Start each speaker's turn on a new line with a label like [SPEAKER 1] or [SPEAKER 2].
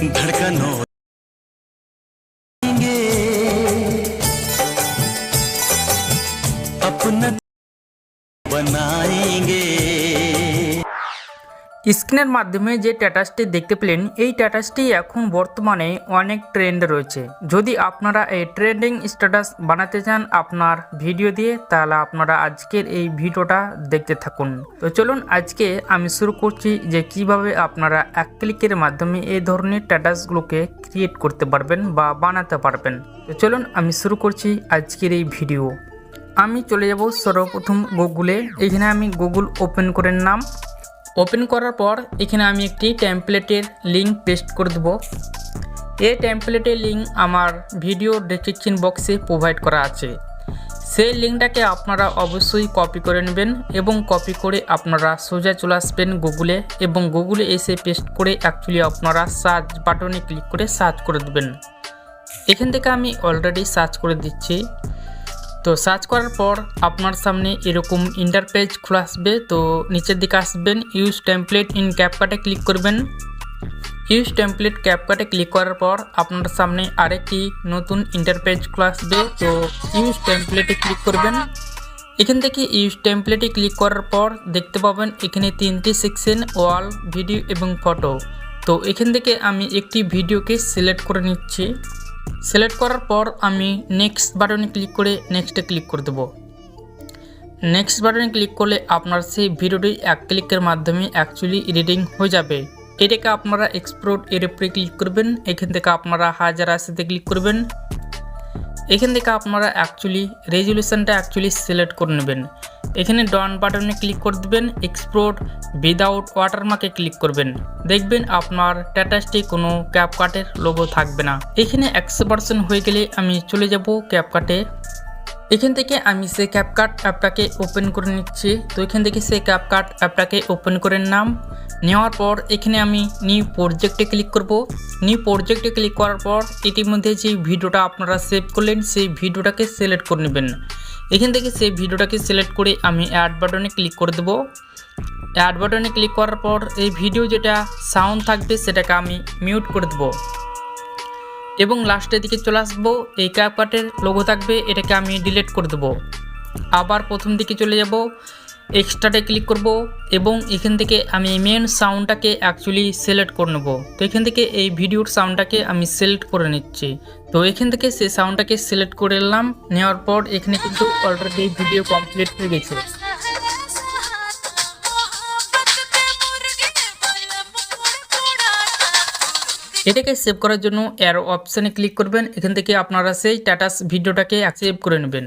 [SPEAKER 1] धड़कनों अपना बनाएंगे।
[SPEAKER 2] স্ক্রিনের মাধ্যমে যে স্ট্যাটাসটি দেখতে পেলেন, এই স্ট্যাটাসটি এখন বর্তমানে অনেক ট্রেন্ডে রয়েছে। যদি আপনারা এই ট্রেন্ডিং স্ট্যাটাস বানাতে চান আপনার ভিডিও দিয়ে, তাহলে আপনারা আজকের এই ভিডিওটা দেখতে থাকুন। তো চলুন আজকে আমি শুরু করছি যে কিভাবে আপনারা এক ক্লিকের মাধ্যমে এই ধরনের স্ট্যাটাসগুলোকে ক্রিয়েট করতে পারবেন বা বানাতে পারবেন। তো চলুন আমি শুরু করছি আজকের এই ভিডিও। আমি চলে যাব সর্বপ্রথম গুগলে। এখানে আমি গুগল ওপেন করে নিলাম। ওপেন করার পর এখানে আমি একটি টেমপ্লেটের লিঙ্ক পেস্ট করে দেব। এই টেমপ্লেটের লিঙ্ক আমার ভিডিও ডেসক্রিপশন বক্সে প্রোভাইড করা আছে। সেই লিঙ্কটাকে আপনারা অবশ্যই কপি করে নেবেন এবং কপি করে আপনারা সোজা চলে আসবেন গুগলে, এবং গুগলে এসে পেস্ট করে অ্যাকচুয়ালি আপনারা সার্চ বাটনে ক্লিক করে সার্চ করে দেবেন। এখান থেকে আমি অলরেডি সার্চ করে দিচ্ছি। তো সার্চ করার পর আপনার সামনে এরকম ইন্টারপেজ খোলা আসবে। তো নিচের দিকে আসবেন, ইউজ টেমপ্লেট ইন ক্যাপকাটে ক্লিক করবেন। ইউজ টেমপ্লেট ক্যাপকাটে ক্লিক করার পর আপনার সামনে আরেকটি নতুন ইন্টারপেজ খোলা আসবে। তো ইউজ টেমপ্লেটে ক্লিক করবেন। এখান থেকে ইউজ টেমপ্লেটে ক্লিক করার পর দেখতে পাবেন এখানে তিনটি সেকশন, ওয়াল, ভিডিও এবং ফটো। তো এখান থেকে আমি একটি ভিডিওকে সিলেক্ট করে নিচ্ছি। সিলেক্ট করার পর আমি নেক্সট বাটনে ক্লিক করে নেক্সটে ক্লিক করে দেব। নেক্সট বাটনে ক্লিক করলে আপনার সেই ভিডিওটি এক ক্লিকের মাধ্যমে অ্যাকচুয়ালি এডিটিং হয়ে যাবে। এটাকে আপনারা এক্সপোর্ট এর উপরে ক্লিক করবেন। এখান থেকে আপনারা 1080তে ক্লিক করবেন। এখান থেকে আপনারা অ্যাকচুয়ালি রেজুলেশনটা সিলেক্ট করে নেবেন। এখানে ডান বাটনে ক্লিক করে দেবেন, এক্সপোর্ট উইদাউট ওয়াটারমার্কে ক্লিক করবেন। দেখবেন আপনার স্ট্যাটাসটি কোনো ক্যাপকাটের লোগো থাকবে না। এখানে 100% হয়ে গেলে আমি চলে যাব ক্যাপকাটে। এখান থেকে আমি সেই ক্যাপকাট অ্যাপটাকে ওপেন করে নিচ্ছি। তো এখান থেকে সেই ক্যাপকাট অ্যাপটাকে ওপেন করে নেওয়ার পর এখানে আমি নিউ প্রজেক্টে ক্লিক করব। নিউ প্রজেক্টে ক্লিক করার পর ইতিমধ্যে যে ভিডিওটা আপনারা সেভ করলেন সেই ভিডিওটাকে সিলেক্ট করে নেবেন। এখান থেকে সেই ভিডিওটাকে সিলেক্ট করে আমি অ্যাড বাটনে ক্লিক করে দেব। অ্যাড বাটনে ক্লিক করার পর এই ভিডিও যেটা সাউন্ড থাকবে সেটাকে আমি মিউট করে দেব এবং লাস্টের দিকে চলে আসবো। এই ক্যাপকাটের লোগো থাকবে, এটাকে আমি ডিলিট করে দেব। আবার প্রথম দিকে চলে যাব, এক্সট্রাতে ক্লিক করব এবং এখান থেকে আমি মেন সাউন্ডটাকে অ্যাকচুয়ালি সিলেক্ট করে নেব। তো এখান থেকে এই ভিডিওর সাউন্ডটাকে আমি সিলেক্ট করে নিচ্ছি। তো এখান থেকে সেই সাউন্ডটাকে সিলেক্ট করে নিলাম। নেওয়ার পর এখানে কিন্তু অলরেডি ভিডিও কমপ্লিট হয়ে গেছে। এটাকে সেভ করার জন্য অ্যারো অপশানে ক্লিক করবেন। এখান থেকে আপনারা সেই স্ট্যাটাস ভিডিওটাকে সেভ করে নেবেন।